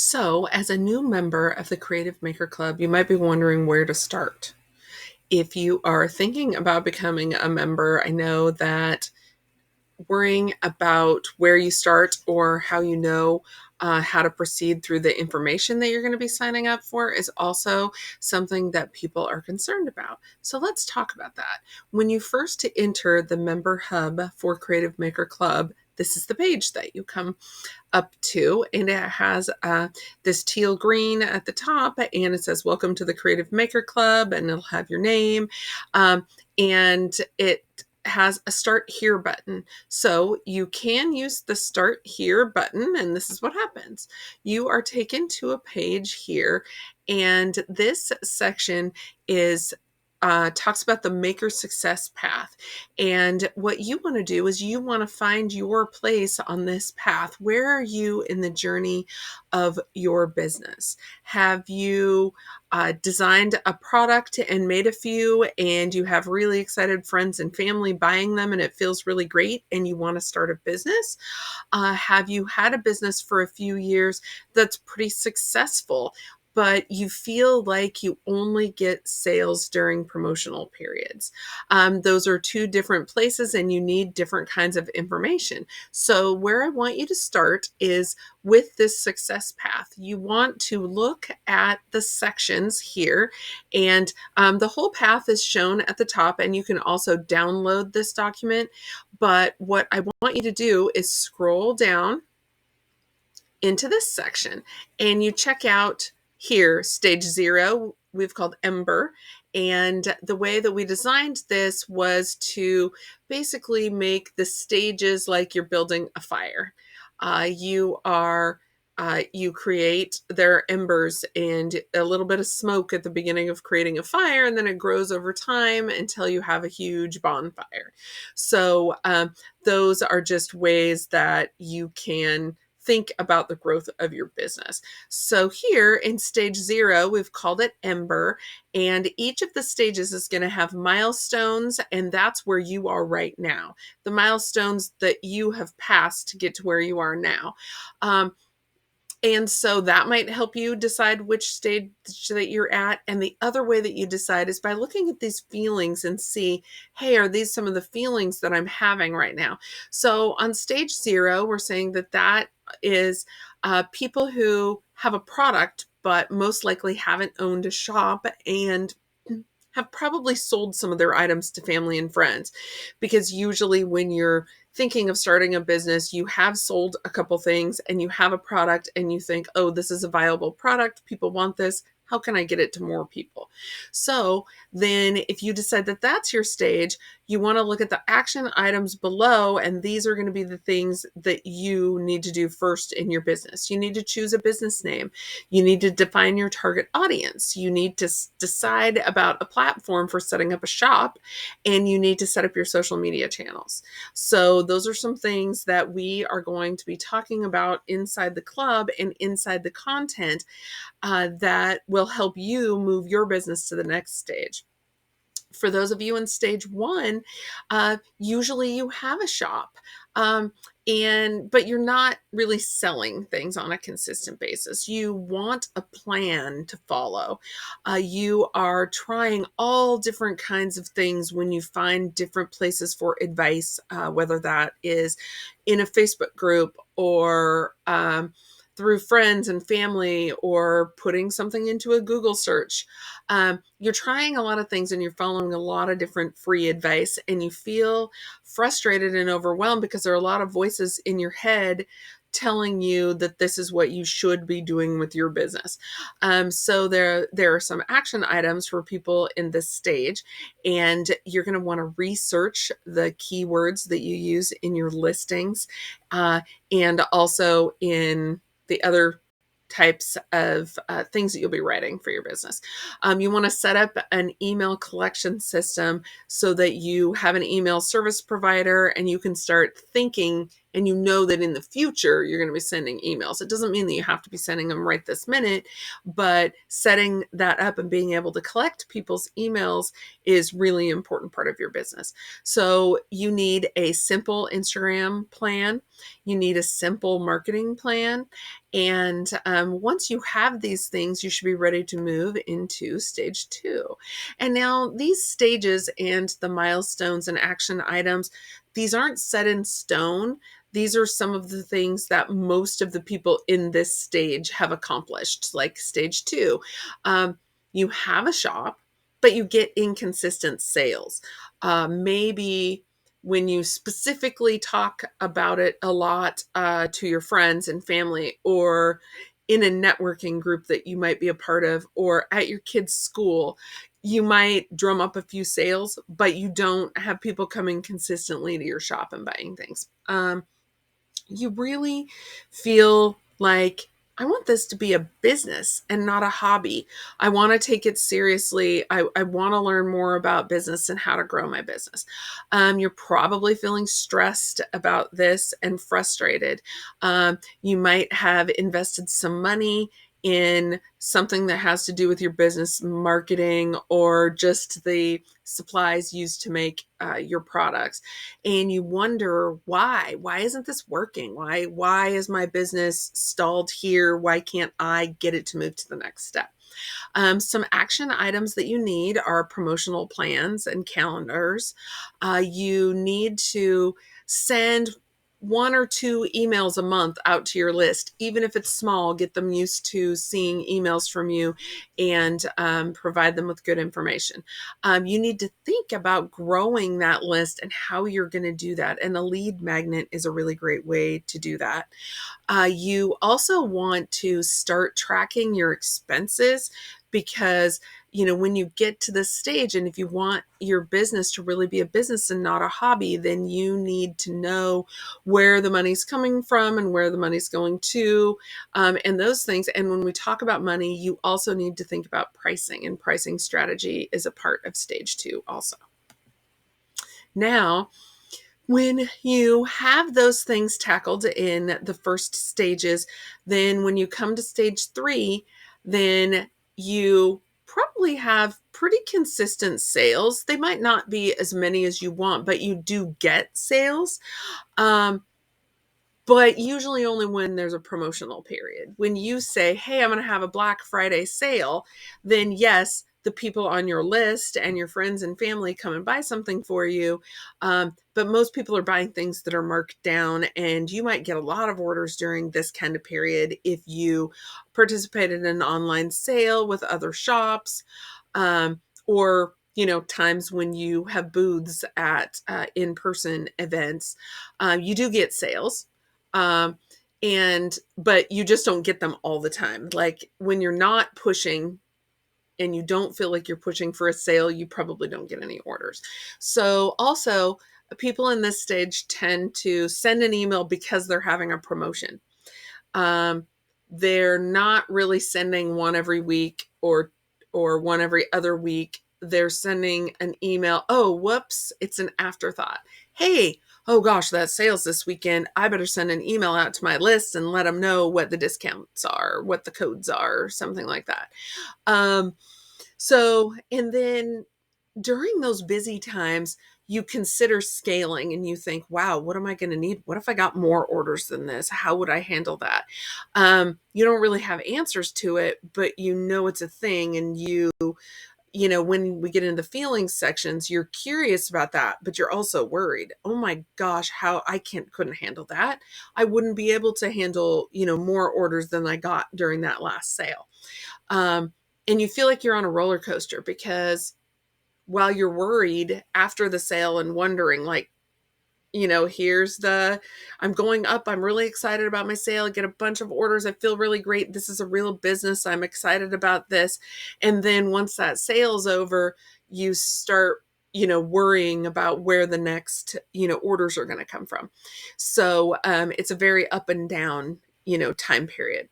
So, as a new member of the Creative Maker Club, you might be wondering where to start. If you are thinking about becoming a member, I know that worrying about where you start or how you know how to proceed through the information that you're going to be signing up for is also something that people are concerned about. So let's talk about that. When you first enter the member hub for Creative Maker Club, this is the page that you come up to, and it has this teal green at the top, and it says welcome to the Creative Maker Club, and it'll have your name, and it has a start here button. So you can use the start here button, and this is what happens. You are taken to a page here, and this section is talks about the maker success path. And what you want to do is you want to find your place on this path. Where are you in the journey of your business? Have you designed a product and made a few, and you have really excited friends and family buying them, and it feels really great, and you want to start a business? Have you had a business for a few years that's pretty successful, but you feel like you only get sales during promotional periods? Those are two different places, and you need different kinds of information. So where I want you to start is with this success path. You want to look at the sections here, and the whole path is shown at the top, and you can also download this document. But what I want you to do is scroll down into this section, and you check out here stage 0 we've called Ember. And the way that we designed this was to basically make the stages like you're building a fire. You create their embers and a little bit of smoke at the beginning of creating a fire, and then it grows over time until you have a huge bonfire. So those are just ways that you can think about the growth of your business. So here in stage 0, we've called it Ember, and each of the stages is going to have milestones, and that's where you are right now. The milestones that you have passed to get to where you are now. And so that might help you decide which stage that you're at. And the other way that you decide is by looking at these feelings and see, hey, are these some of the feelings that I'm having right now? So on stage 0, we're saying that is people who have a product, but most likely haven't owned a shop and have probably sold some of their items to family and friends. Because usually when you're thinking of starting a business, you have sold a couple things and you have a product and you think, oh, this is a viable product. People want this. How can I get it to more people? So then if you decide that that's your stage, you want to look at the action items below, and these are going to be the things that you need to do first in your business. You need to choose a business name. You need to define your target audience. You need to decide about a platform for setting up a shop, and you need to set up your social media channels. So those are some things that we are going to be talking about inside the club and inside the content that will help you move your business to the next stage. For those of you in stage 1, usually you have a shop, but you're not really selling things on a consistent basis. You want a plan to follow. You are trying all different kinds of things when you find different places for advice, whether that is in a Facebook group or through friends and family, or putting something into a Google search. You're trying a lot of things and you're following a lot of different free advice, and you feel frustrated and overwhelmed because there are a lot of voices in your head telling you that this is what you should be doing with your business. So there are some action items for people in this stage, and you're going to want to research the keywords that you use in your listings, and also in the other types of things that you'll be writing for your business. You want to set up an email collection system so that you have an email service provider and you can start thinking and you know that in the future you're going to be sending emails. It doesn't mean that you have to be sending them right this minute, but setting that up and being able to collect people's emails is really important part of your business. So you need a simple Instagram plan. You need a simple marketing plan. And once you have these things, you should be ready to move into stage 2. And now these stages and the milestones and action items, these aren't set in stone. These are some of the things that most of the people in this stage have accomplished, like stage 2. You have a shop, but you get inconsistent sales. Maybe when you specifically talk about it a lot to your friends and family, or in a networking group that you might be a part of, or at your kids' school, you might drum up a few sales, but you don't have people coming consistently to your shop and buying things. You really feel like, I want this to be a business and not a hobby. I want to take it seriously. I want to learn more about business and how to grow my business. You're probably feeling stressed about this and frustrated. You might have invested some money in something that has to do with your business marketing or just the supplies used to make your products, and you wonder why isn't this working? Why is my business stalled here? Why can't I get it to move to the next step? Some action items that you need are promotional plans and calendars. You need to send 1 or 2 emails a month out to your list, even if it's small. Get them used to seeing emails from you, and provide them with good information. You need to think about growing that list and how you're going to do that. And a lead magnet is a really great way to do that. You also want to start tracking your expenses, because when you get to this stage, and if you want your business to really be a business and not a hobby, then you need to know where the money's coming from and where the money's going to, and those things. And when we talk about money, you also need to think about pricing, and pricing strategy is a part of stage 2 also. Now, when you have those things tackled in the first stages, then when you come to stage 3, then you probably have pretty consistent sales. They might not be as many as you want, but you do get sales. But usually only when there's a promotional period. When you say, hey, I'm going to have a Black Friday sale, then yes, the people on your list and your friends and family come and buy something for you. But most people are buying things that are marked down, and you might get a lot of orders during this kind of period if you participated in an online sale with other shops, or times when you have booths at in-person events. You do get sales. But you just don't get them all the time. Like when you're not pushing and you don't feel like you're pushing for a sale, you probably don't get any orders. So also, people in this stage tend to send an email because they're having a promotion. They're not really sending one every week or one every other week. They're sending an email. Oh, whoops, it's an afterthought. Hey, oh gosh, that sales this weekend. I better send an email out to my list and let them know what the discounts are, what the codes are, or something like that. And then during those busy times, you consider scaling and you think, wow, what am I going to need? What if I got more orders than this? How would I handle that? You don't really have answers to it, but it's a thing. And when we get into the feelings sections, you're curious about that, but you're also worried. Oh my gosh, how I couldn't handle that. I wouldn't be able to handle, more orders than I got during that last sale. And you feel like you're on a roller coaster, because while you're worried after the sale and wondering, like, I'm going up. I'm really excited about my sale. I get a bunch of orders. I feel really great. This is a real business. I'm excited about this. And then once that sale's over, you start, worrying about where the next, orders are going to come from. So it's a very up and down, time period.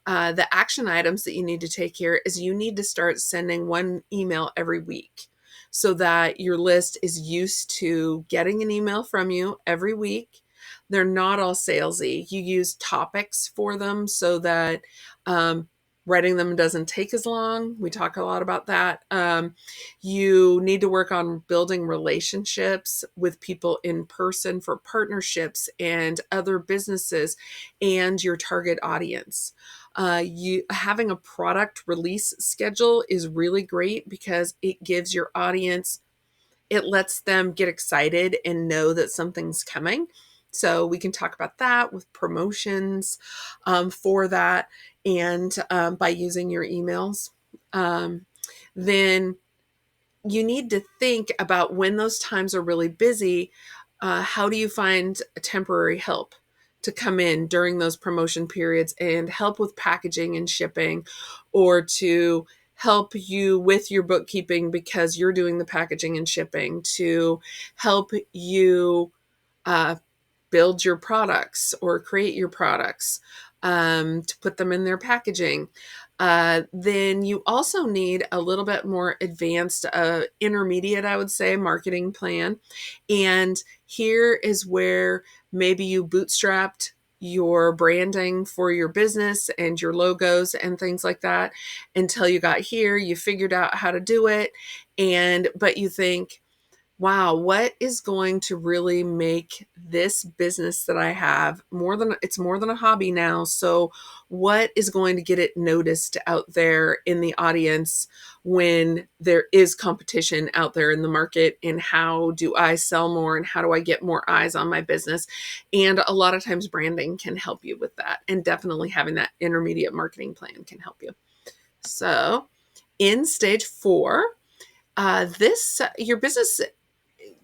The action items that you need to take here is you need to start sending 1 email every week, so that your list is used to getting an email from you every week. They're not all salesy. You use topics for them so that um, writing them doesn't take as long. We talk a lot about that. You need to work on building relationships with people in person for partnerships and other businesses and your target audience. You having a product release schedule is really great because it gives your audience, it lets them get excited and know that something's coming. So we can talk about that with promotions for that, and by using your emails. Then you need to think about when those times are really busy. How do you find temporary help to come in during those promotion periods and help with packaging and shipping, or to help you with your bookkeeping because you're doing the packaging and shipping, to help you uh, build your products or create your products, to put them in their packaging. Then you also need a little bit more advanced, intermediate, I would say, marketing plan. And here is where maybe you bootstrapped your branding for your business and your logos and things like that until you got here. You figured out how to do it. But you think, wow, what is going to really make this business that I have more than a hobby now. So what is going to get it noticed out there in the audience when there is competition out there in the market? And how do I sell more, and how do I get more eyes on my business? And a lot of times branding can help you with that. And definitely having that intermediate marketing plan can help you. So in stage 4, this your business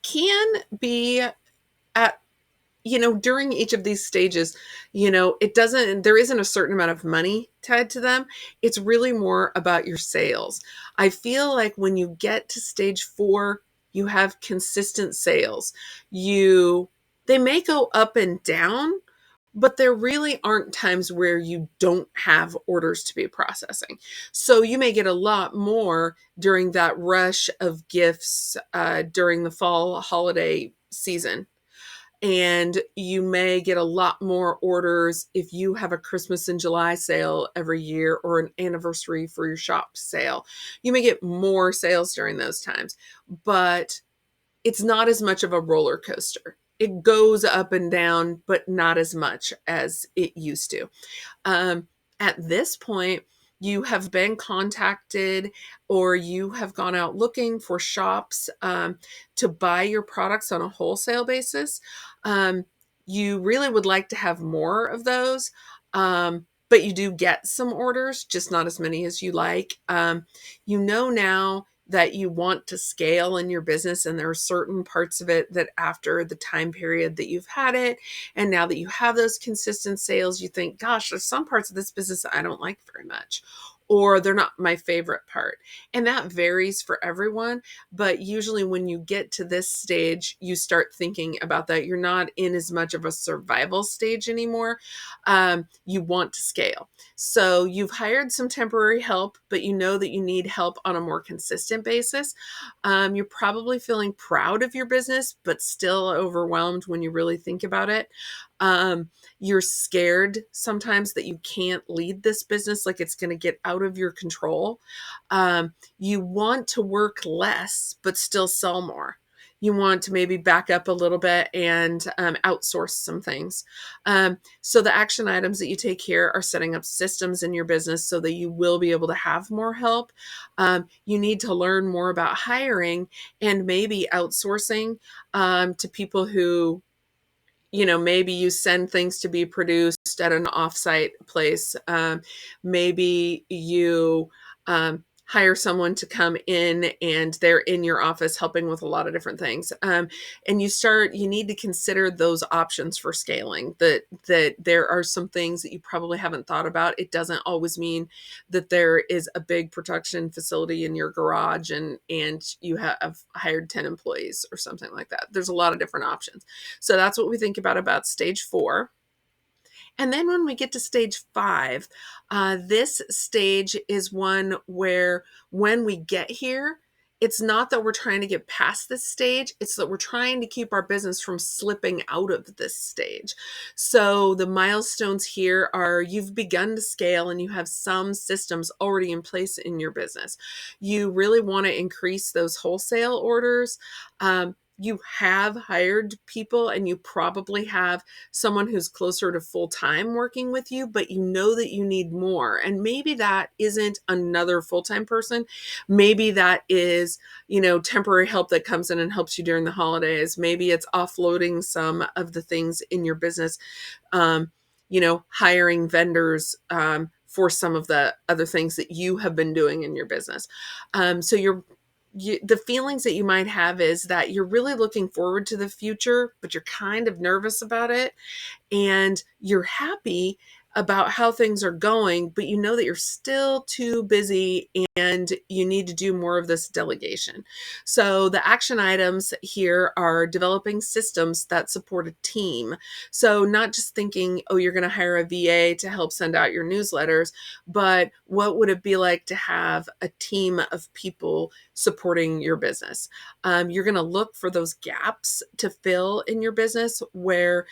can be at, during each of these stages, there isn't a certain amount of money tied to them. It's really more about your sales. I feel like when you get to stage 4, you have consistent sales. They may go up and down, but there really aren't times where you don't have orders to be processing. So you may get a lot more during that rush of gifts during the fall holiday season. And you may get a lot more orders if you have a Christmas in July sale every year, or an anniversary for your shop sale. You may get more sales during those times, but it's not as much of a roller coaster. It goes up and down, but not as much as it used to. Um, at this point, you have been contacted, or you have gone out looking for shops to buy your products on a wholesale basis. Um, you really would like to have more of those, but you do get some orders, just not as many as you like. You know now that you want to scale in your business, and there are certain parts of it that after the time period that you've had it, and now that you have those consistent sales, you think, gosh, there's some parts of this business I don't like very much, or they're not my favorite part. And that varies for everyone. But usually when you get to this stage, you start thinking about that. You're not in as much of a survival stage anymore. You want to scale. So you've hired some temporary help, but you know that you need help on a more consistent basis. You're probably feeling proud of your business, but still overwhelmed when you really think about it. You're scared sometimes that you can't lead this business, like it's going to get out of your control. You want to work less, but still sell more. You want to maybe back up a little bit and outsource some things. So the action items that you take here are setting up systems in your business so that you will be able to have more help. You need to learn more about hiring and maybe outsourcing to people who, maybe you send things to be produced at an offsite place. Maybe you hire someone to come in and they're in your office helping with a lot of different things. And you need to consider those options for scaling, that there are some things that you probably haven't thought about. It doesn't always mean that there is a big production facility in your garage and you have hired 10 employees or something like that. There's a lot of different options. So that's what we think about stage 4. And then when we get to stage 5, this stage is one where when we get here, it's not that we're trying to get past this stage, it's that we're trying to keep our business from slipping out of this stage. So the milestones here are you've begun to scale and you have some systems already in place in your business. You really want to increase those wholesale orders. You have hired people and you probably have someone who's closer to full time working with you, but you know that you need more. And maybe that isn't another full time person. Maybe that is, temporary help that comes in and helps you during the holidays. Maybe it's offloading some of the things in your business, hiring vendors for some of the other things that you have been doing in your business. So the feelings that you might have is that you're really looking forward to the future, but you're kind of nervous about it, and you're happy about how things are going, but you know that you're still too busy and you need to do more of this delegation. So the action items here are developing systems that support a team. So not just thinking, oh, you're going to hire a VA to help send out your newsletters, but what would it be like to have a team of people supporting your business? You're going to look for those gaps to fill in your business where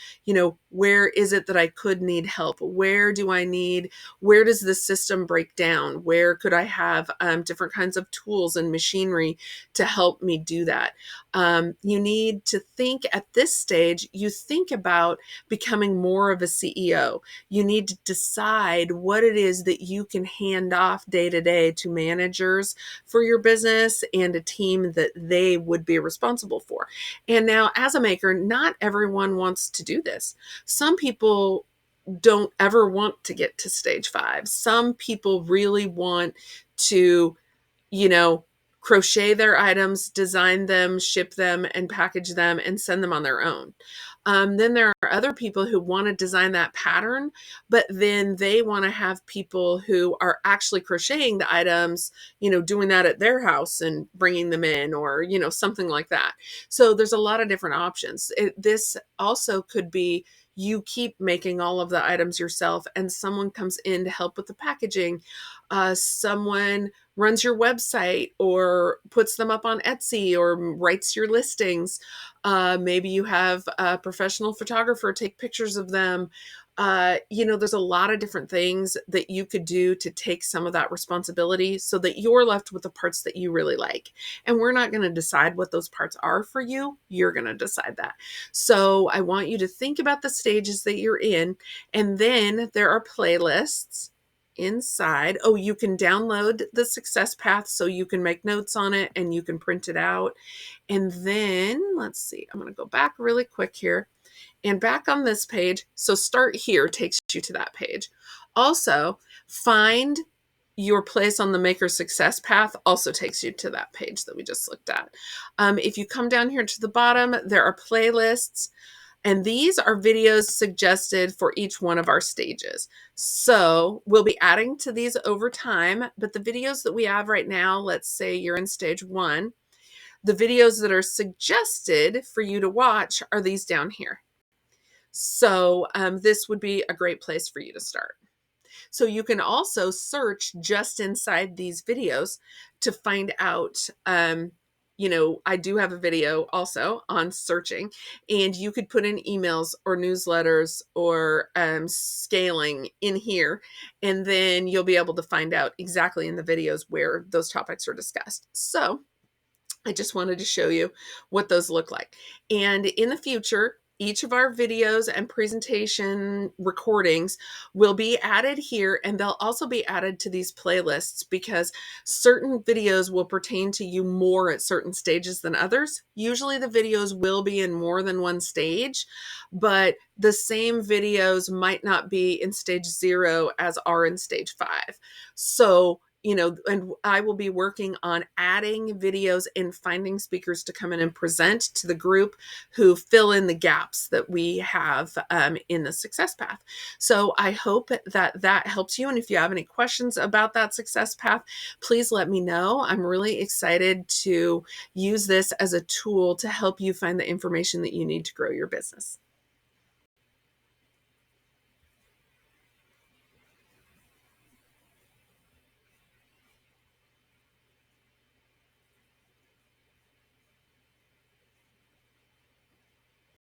where is it that I could need help? Where does the system break down? Where could I have different kinds of tools and machinery to help me do that? You need to think at this stage, you think about becoming more of a CEO. You need to decide what it is that you can hand off day to day to managers for your business and a team that they would be responsible for. And now, as a maker, not everyone wants to do this. Some people don't ever want to get to stage 5. Some people really want to, you know, crochet their items, design them, ship them, and package them and send them on their own. Then there are other people who want to design that pattern, but then they want to have people who are actually crocheting the items, doing that at their house and bringing them in, or, something like that. So there's a lot of different options. This also could be you keep making all of the items yourself and someone comes in to help with the packaging. Someone runs your website or puts them up on Etsy or writes your listings. Maybe you have a professional photographer take pictures of them. There's a lot of different things that you could do to take some of that responsibility so that you're left with the parts that you really like. And we're not going to decide what those parts are for you. You're going to decide that. So I want you to think about the stages that you're in. And then there are playlists inside. Oh, you can download the success path so you can make notes on it and you can print it out. And then let's see, I'm going to go back really quick here and back on this page. So start here takes you to that page. Also, find your place on the maker success path also takes you to that page that we just looked at. If you come down here to the bottom, there are playlists. And these are videos suggested for each one of our stages. So we'll be adding to these over time, but the videos that we have right now, let's say you're in stage 1, the videos that are suggested for you to watch are these down here. So this would be a great place for you to start. So you can also search just inside these videos to find out, I do have a video also on searching, and you could put in emails or newsletters or scaling in here, and then you'll be able to find out exactly in the videos where those topics are discussed. So I just wanted to show you what those look like. And in the future, each of our videos and presentation recordings will be added here, and they'll also be added to these playlists because certain videos will pertain to you more at certain stages than others. Usually the videos will be in more than one stage, but the same videos might not be in stage 0 as are in stage 5. So and I will be working on adding videos and finding speakers to come in and present to the group who fill in the gaps that we have in the success path. So I hope that helps you. And if you have any questions about that success path, please let me know. I'm really excited to use this as a tool to help you find the information that you need to grow your business.